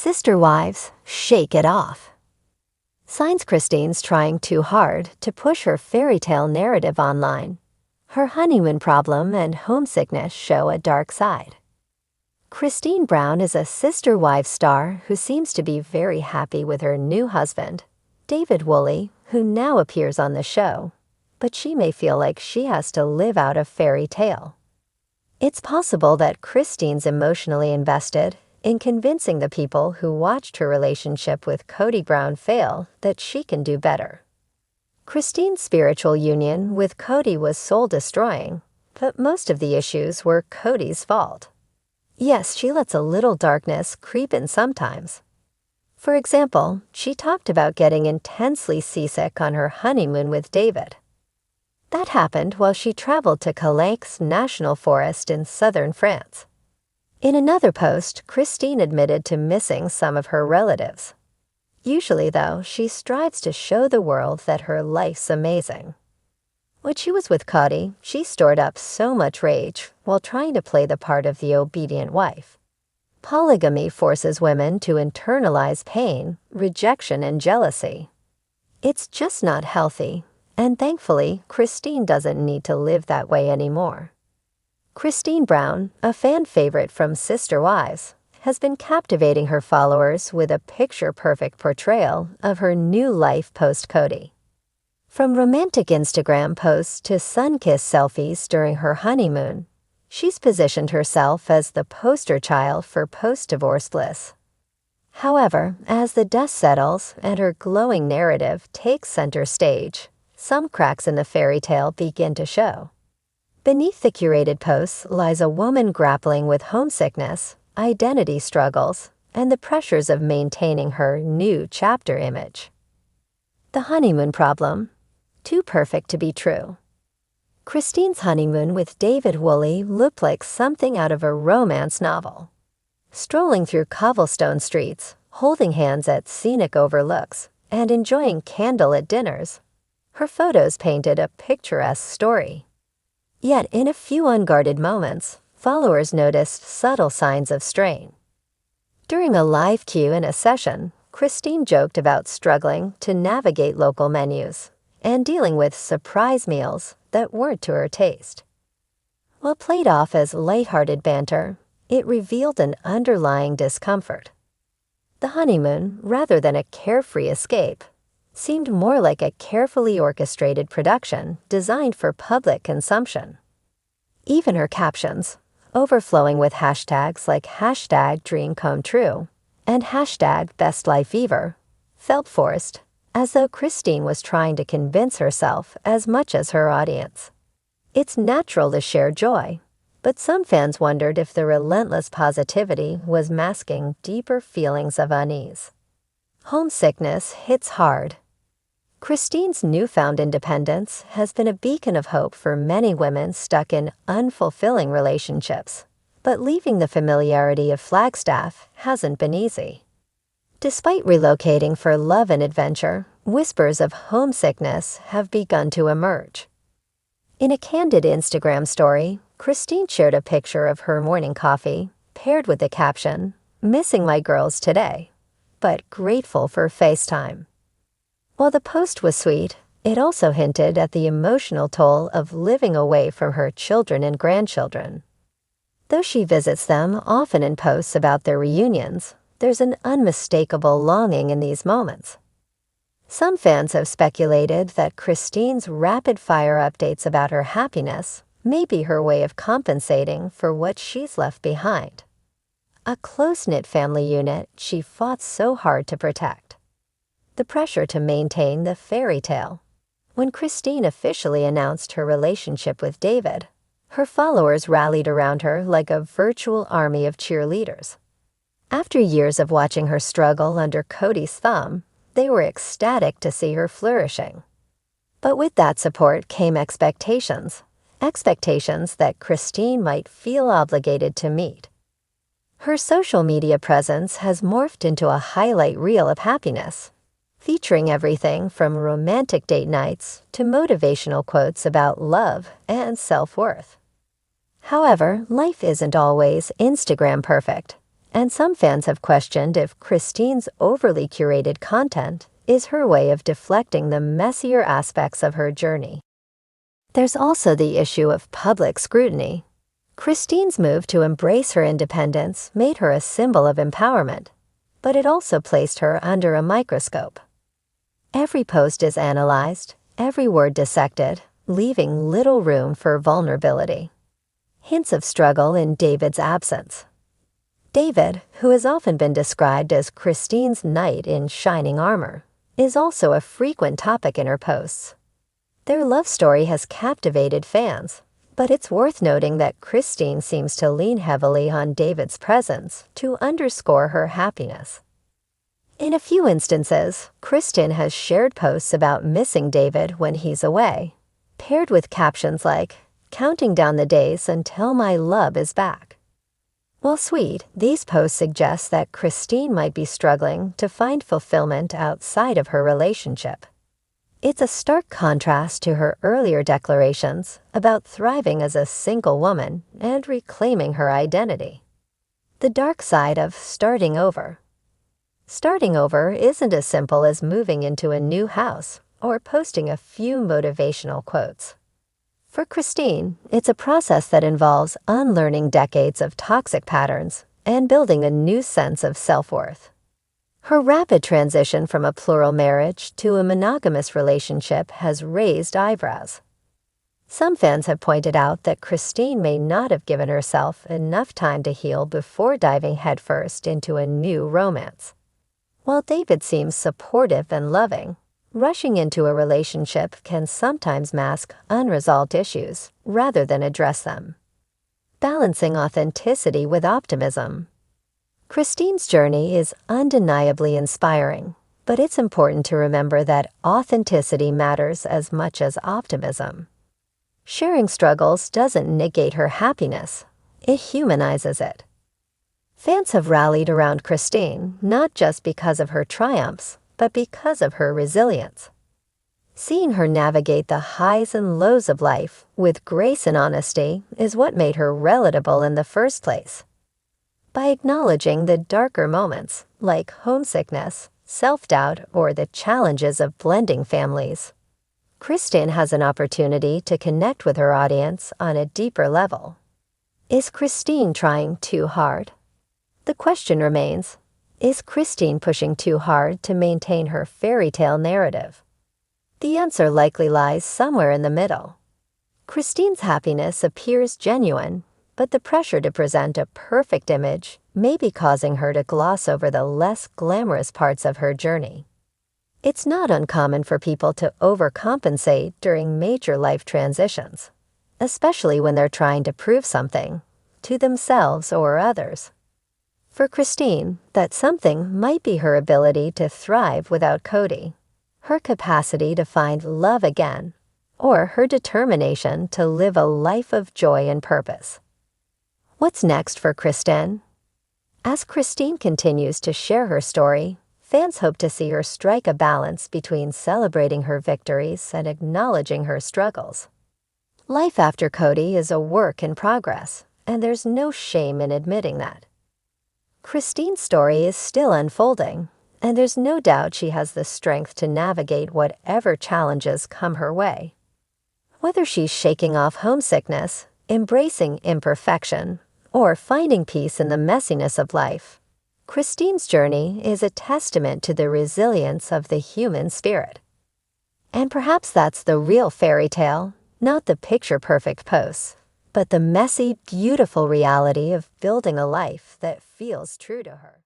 Sister wives, shake it off. Signs Christine's trying too hard to push her fairy tale narrative online. Her honeymoon problem and homesickness show a dark side. Christine Brown is a sister wives star who seems to be very happy with her new husband, David Woolley, who now appears on the show, but she may feel like she has to live out a fairy tale. It's possible that Christine's emotionally invested in convincing the people who watched her relationship with Cody Brown fail that she can do better. Christine's spiritual union with Cody was soul-destroying, but most of the issues were Cody's fault. Yes, she lets a little darkness creep in sometimes. For example, she talked about getting intensely seasick on her honeymoon with David. That happened while she traveled to Calanques National Forest in southern France. In another post, Christine admitted to missing some of her relatives. Usually, though, she strives to show the world that her life's amazing. When she was with Cody, she stored up so much rage while trying to play the part of the obedient wife. Polygamy forces women to internalize pain, rejection, and jealousy. It's just not healthy, and thankfully, Christine doesn't need to live that way anymore. Christine Brown, a fan favorite from Sister Wives, has been captivating her followers with a picture-perfect portrayal of her new life post-Cody. From romantic Instagram posts to sun-kissed selfies during her honeymoon, she's positioned herself as the poster child for post-divorce bliss. However, as the dust settles and her glowing narrative takes center stage, some cracks in the fairy tale begin to show. Beneath the curated posts lies a woman grappling with homesickness, identity struggles, and the pressures of maintaining her new chapter image. The honeymoon problem. Too perfect to be true. Christine's honeymoon with David Woolley looked like something out of a romance novel. Strolling through cobblestone streets, holding hands at scenic overlooks, and enjoying candlelit dinners, her photos painted a picturesque story. Yet in a few unguarded moments, followers noticed subtle signs of strain. During a live Q&A session, Christine joked about struggling to navigate local menus and dealing with surprise meals that weren't to her taste. While played off as lighthearted banter, it revealed an underlying discomfort. The honeymoon, rather than a carefree escape, seemed more like a carefully orchestrated production designed for public consumption. Even her captions, overflowing with hashtags like #DreamComeTrue and #BestLifeEver, felt forced, as though Christine was trying to convince herself as much as her audience. It's natural to share joy, but some fans wondered if the relentless positivity was masking deeper feelings of unease. Homesickness hits hard. Christine's newfound independence has been a beacon of hope for many women stuck in unfulfilling relationships, but leaving the familiarity of Flagstaff hasn't been easy. Despite relocating for love and adventure, whispers of homesickness have begun to emerge. In a candid Instagram story, Christine shared a picture of her morning coffee, paired with the caption, "Missing my girls today, but grateful for FaceTime." While the post was sweet, it also hinted at the emotional toll of living away from her children and grandchildren. Though she visits them often in posts about their reunions, there's an unmistakable longing in these moments. Some fans have speculated that Christine's rapid-fire updates about her happiness may be her way of compensating for what she's left behind. A close-knit family unit she fought so hard to protect. The pressure to maintain the fairy tale. When Christine officially announced her relationship with David, her followers rallied around her like a virtual army of cheerleaders. After years of watching her struggle under Cody's thumb, they were ecstatic to see her flourishing. But with that support came expectations that Christine might feel obligated to meet. Her social media presence has morphed into a highlight reel of happiness, featuring everything from romantic date nights to motivational quotes about love and self-worth. However, life isn't always Instagram perfect, And some fans have questioned if Christine's overly curated content is her way of deflecting the messier aspects of her journey. There's also the issue of public scrutiny. Christine's move to embrace her independence made her a symbol of empowerment, but it also placed her under a microscope. Every post is analyzed, every word dissected, leaving little room for vulnerability. Hints of struggle in David's absence. David, who has often been described as Christine's knight in shining armor, is also a frequent topic in her posts. Their love story has captivated fans, but it's worth noting that Christine seems to lean heavily on David's presence to underscore her happiness. In a few instances, Christine has shared posts about missing David when he's away, paired with captions like, "Counting down the days until my love is back." While sweet, these posts suggest that Christine might be struggling to find fulfillment outside of her relationship. It's a stark contrast to her earlier declarations about thriving as a single woman and reclaiming her identity. The dark side of starting over. Starting over isn't as simple as moving into a new house or posting a few motivational quotes. For Christine, it's a process that involves unlearning decades of toxic patterns and building a new sense of self-worth. Her rapid transition from a plural marriage to a monogamous relationship has raised eyebrows. Some fans have pointed out that Christine may not have given herself enough time to heal before diving headfirst into a new romance. While David seems supportive and loving, rushing into a relationship can sometimes mask unresolved issues rather than address them. Balancing authenticity with optimism. Christine's journey is undeniably inspiring, but it's important to remember that authenticity matters as much as optimism. Sharing struggles doesn't negate her happiness, it humanizes it. Fans have rallied around Christine not just because of her triumphs, but because of her resilience. Seeing her navigate the highs and lows of life with grace and honesty is what made her relatable in the first place. By acknowledging the darker moments, like homesickness, self-doubt, or the challenges of blending families, Christine has an opportunity to connect with her audience on a deeper level. Is Christine trying too hard? The question remains, is Christine pushing too hard to maintain her fairy tale narrative? The answer likely lies somewhere in the middle. Christine's happiness appears genuine, but the pressure to present a perfect image may be causing her to gloss over the less glamorous parts of her journey. It's not uncommon for people to overcompensate during major life transitions, especially when they're trying to prove something to themselves or others. For Christine, that something might be her ability to thrive without Cody, her capacity to find love again, or her determination to live a life of joy and purpose. What's next for Christine? As Christine continues to share her story, fans hope to see her strike a balance between celebrating her victories and acknowledging her struggles. Life after Cody is a work in progress, and there's no shame in admitting that. Christine's story is still unfolding, and there's no doubt she has the strength to navigate whatever challenges come her way. Whether she's shaking off homesickness, embracing imperfection, or finding peace in the messiness of life, Christine's journey is a testament to the resilience of the human spirit. And perhaps that's the real fairy tale, not the picture-perfect posts, but the messy, beautiful reality of building a life that feels true to her.